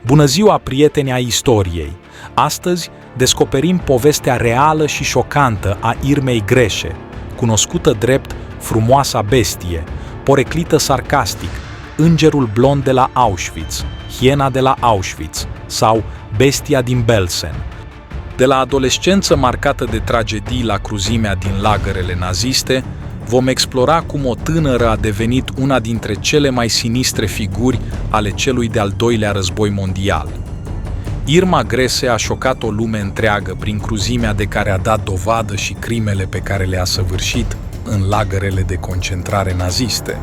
Bună ziua, prieteni ai istoriei! Astăzi descoperim povestea reală și șocantă a Irmei Greșe, cunoscută drept frumoasa bestie, poreclită sarcastic, îngerul blond de la Auschwitz, hiena de la Auschwitz sau bestia din Belsen. De la adolescență marcată de tragedii la cruzimea din lagărele naziste, vom explora cum o tânără a devenit una dintre cele mai sinistre figuri ale celui de-al doilea război mondial. Irma Grese a șocat o lume întreagă prin cruzimea de care a dat dovadă și crimele pe care le-a săvârșit în lagărele de concentrare naziste.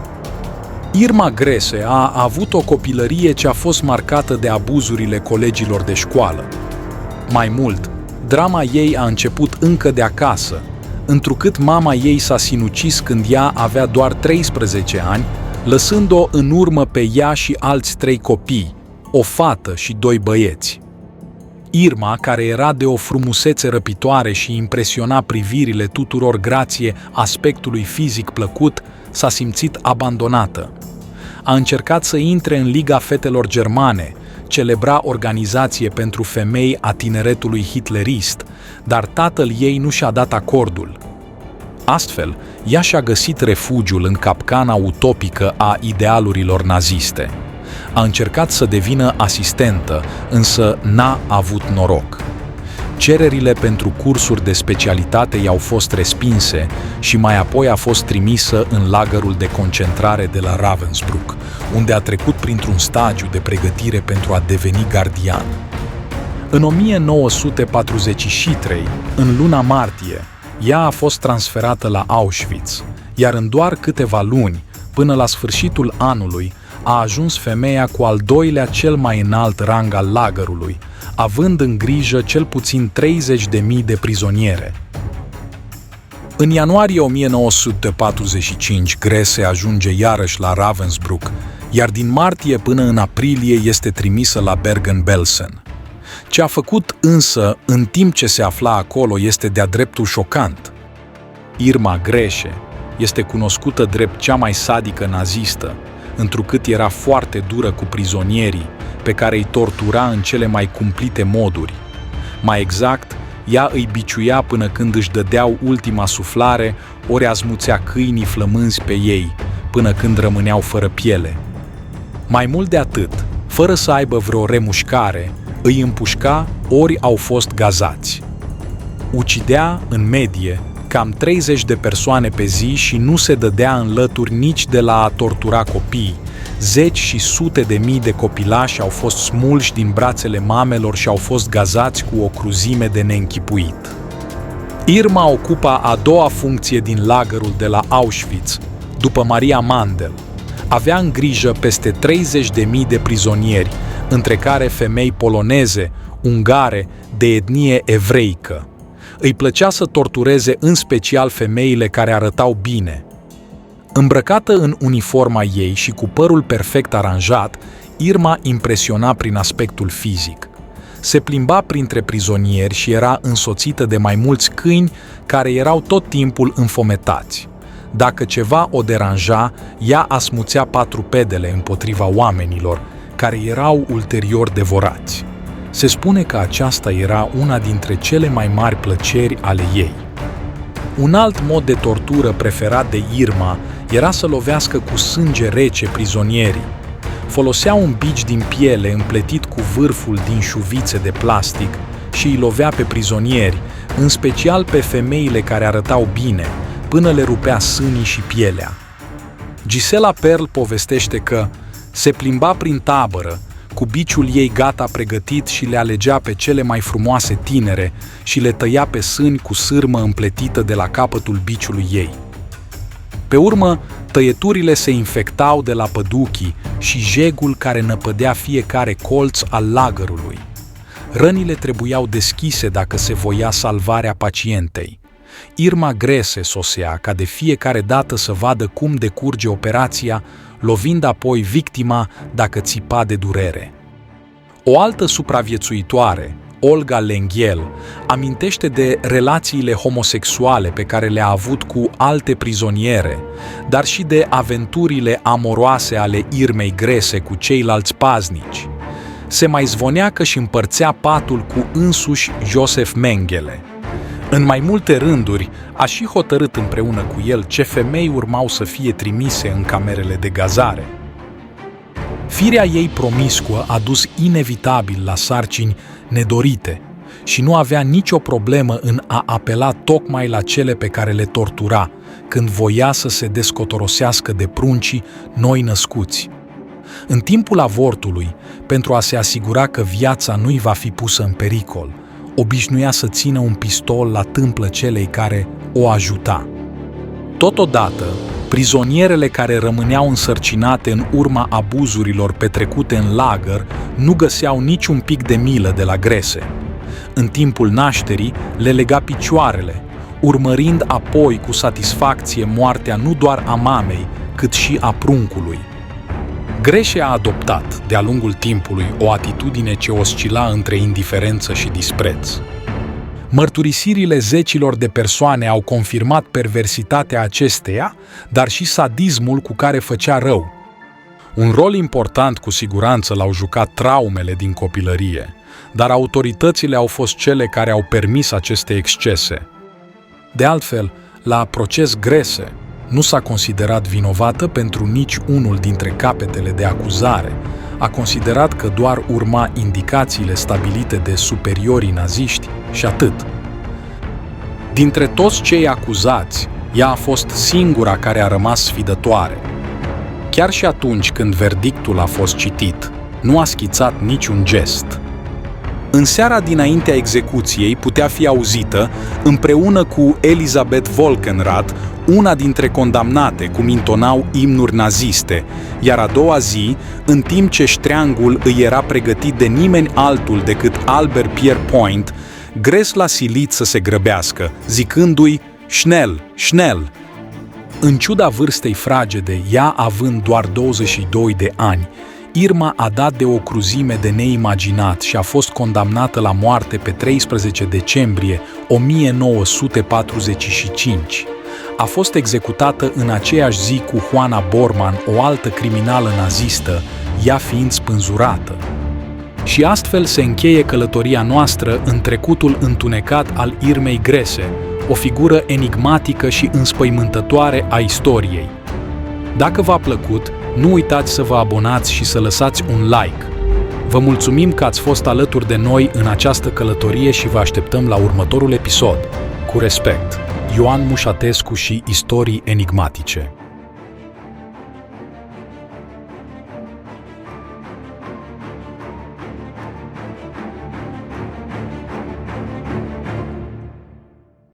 Irma Grese a avut o copilărie ce a fost marcată de abuzurile colegilor de școală. Mai mult, drama ei a început încă de acasă, întrucât mama ei s-a sinucis când ea avea doar 13 ani, lăsând-o în urmă pe ea și alți 3 copii, o fată și 2 băieți. Irma, care era de o frumusețe răpitoare și impresiona privirile tuturor grație aspectului fizic plăcut, s-a simțit abandonată. A încercat să intre în Liga Fetelor Germane, celebra organizație pentru femei a tineretului hitlerist, dar tatăl ei nu și-a dat acordul. Astfel, ea și-a găsit refugiul în capcana utopică a idealurilor naziste. A încercat să devină asistentă, însă n-a avut noroc. Cererile pentru cursuri de specialitate i-au fost respinse și mai apoi a fost trimisă în lagărul de concentrare de la Ravensbrück, unde a trecut printr-un stagiu de pregătire pentru a deveni gardian. În 1943, în luna martie, ea a fost transferată la Auschwitz, iar în doar câteva luni, până la sfârșitul anului, a ajuns femeia cu al doilea cel mai înalt rang al lagărului, având în grijă cel puțin 30.000 de prizoniere. În ianuarie 1945, Grese ajunge iarăși la Ravensbrück, iar din martie până în aprilie este trimisă la Bergen-Belsen. Ce a făcut însă, în timp ce se afla acolo, este de-a dreptul șocant. Irma Greșe este cunoscută drept cea mai sadică nazistă, întrucât era foarte dură cu prizonierii, pe care îi tortura în cele mai cumplite moduri. Mai exact, ea îi biciuia până când își dădeau ultima suflare, ori azmuțea câinii flămânzi pe ei, până când rămâneau fără piele. Mai mult de atât, fără să aibă vreo remușcare, îi împușca ori au fost gazați. Ucidea, în medie, cam 30 de persoane pe zi și nu se dădea în lături nici de la a tortura copiii. Zeci și sute de mii de copilași au fost smulși din brațele mamelor și au fost gazați cu o cruzime de neînchipuit. Irma ocupa a doua funcție din lagărul de la Auschwitz, după Maria Mandel. Avea în grijă peste 30.000 de prizonieri, între care femei poloneze, ungare, de etnie evreică. Îi plăcea să tortureze în special femeile care arătau bine. Îmbrăcată în uniforma ei și cu părul perfect aranjat, Irma impresiona prin aspectul fizic. Se plimba printre prizonieri și era însoțită de mai mulți câini care erau tot timpul înfometați. Dacă ceva o deranja, ea asmuțea patrupedele împotriva oamenilor, care erau ulterior devorați. Se spune că aceasta era una dintre cele mai mari plăceri ale ei. Un alt mod de tortură preferat de Irma era să lovească cu sânge rece prizonierii. Folosea un bici din piele împletit cu vârful din șuvițe de plastic și îi lovea pe prizonieri, în special pe femeile care arătau bine, până le rupea sânii și pielea. Gisela Perl povestește că se plimba prin tabără, cu biciul ei gata pregătit și le alegea pe cele mai frumoase tinere și le tăia pe sâni cu sârmă împletită de la capătul biciului ei. Pe urmă, tăieturile se infectau de la păduchii și jegul care năpădea fiecare colț al lagărului. Rănile trebuiau deschise dacă se voia salvarea pacientei. Irma Grese sosea ca de fiecare dată să vadă cum decurge operația, lovind apoi victima dacă țipa de durere. O altă supraviețuitoare, Olga Lengyel, amintește de relațiile homosexuale pe care le-a avut cu alte prizoniere, dar și de aventurile amoroase ale Irmei Grese cu ceilalți paznici. se mai zvonea că își împărțea patul cu însuși Joseph Mengele. În mai multe rânduri, a și hotărât împreună cu el ce femei urmau să fie trimise în camerele de gazare. Firea ei promiscuă a dus inevitabil la sarcini nedorite și nu avea nicio problemă în a apela tocmai la cele pe care le tortura, când voia să se descotorosească de pruncii noi născuți. În timpul avortului, pentru a se asigura că viața nu-i va fi pusă în pericol, obișnuia să țină un pistol la tâmplă celei care o ajuta. Totodată, prizonierele care rămâneau însărcinate în urma abuzurilor petrecute în lagăr nu găseau niciun pic de milă de la grese. În timpul nașterii le lega picioarele, urmărind apoi cu satisfacție moartea nu doar a mamei, cât și a pruncului. Grese a adoptat, de-a lungul timpului, o atitudine ce oscila între indiferență și dispreț. Mărturisirile zecilor de persoane au confirmat perversitatea acesteia, dar și sadismul cu care făcea rău. Un rol important cu siguranță l-au jucat traumele din copilărie, dar autoritățile au fost cele care au permis aceste excese. De altfel, la proces Grese nu s-a considerat vinovată pentru nici unul dintre capetele de acuzare. A considerat că doar urma indicațiile stabilite de superiorii naziști și atât. Dintre toți cei acuzați, ea a fost singura care a rămas sfidătoare. Chiar și atunci când verdictul a fost citit, nu a schițat niciun gest. În seara dinaintea execuției putea fi auzită, împreună cu Elisabeth Volkenrath, una dintre condamnate cum intonau imnuri naziste, iar a doua zi, în timp ce ștreangul îi era pregătit de nimeni altul decât Albert Pierrepoint, Grese l-a silit să se grăbească, zicându-i "Schnell, schnell!". În ciuda vârstei fragede, ea având doar 22 de ani, Irma a dat de o cruzime de neimaginat și a fost condamnată la moarte pe 13 decembrie 1945. A fost executată în aceeași zi cu Juana Bormann, o altă criminală nazistă, ea fiind spânzurată. Și astfel se încheie călătoria noastră în trecutul întunecat al Irmei Grese, o figură enigmatică și înspăimântătoare a istoriei. Dacă v-a plăcut, nu uitați să vă abonați și să lăsați un like. Vă mulțumim că ați fost alături de noi în această călătorie și vă așteptăm la următorul episod. Cu respect, Ioan Mușatescu și Istorii enigmatice.